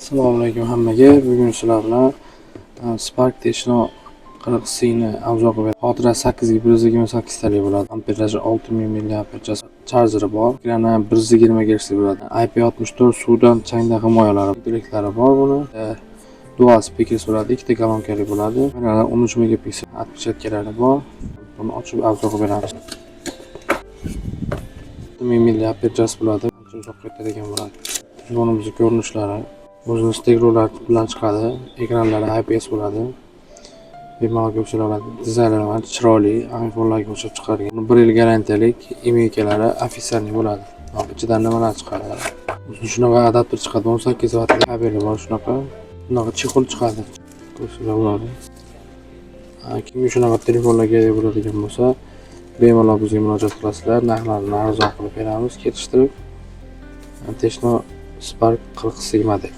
Assalomu alaykum hammaga. Bugun sizlar bilan Spark Techno 40C ni obzor qilib xotirasi 8128 talik bo'ladi. Amperaji 6000 mAh charjeri bor. Ekrani 120 Hz bo'ladi. IP64 suvdan changdan himoyalari direktlari bor buni. Dual speaker bo'ladi, ikkita kolonkali bo'ladi. Mana 13 megapiksel отпечатkalari bor. Buni ochib obzor qilib beramiz. 6000 mAh bo'ladi. Uzoq ketadigan bo'ladi. Telefonimizning ko'rinishlari o'zini stegrolar bilan chiqadi. Ekranlari IPS bo'ladi. Bemalol ko'pchilik oladi. Dizaynlari ancha chiroyli, iPhone'larga o'xshab chiqargan. 1 yil garantiyalik imeykalari ofitsialniy bo'ladi. Ichidan nimalar chiqadi? Shunaqa adapter chiqadi. 18 vattlik kabeli bor shunaqa. Bunaqa chexol chiqadi. Ko'rsizlar bo'ladi. Kim shunaqa telefonlarga bo'ladigan bo'lsa, bemalol bizga murojaat qilasizlar. Narxlarni arzon qilib beramiz, ketishtirib. Techno Spark 40C model.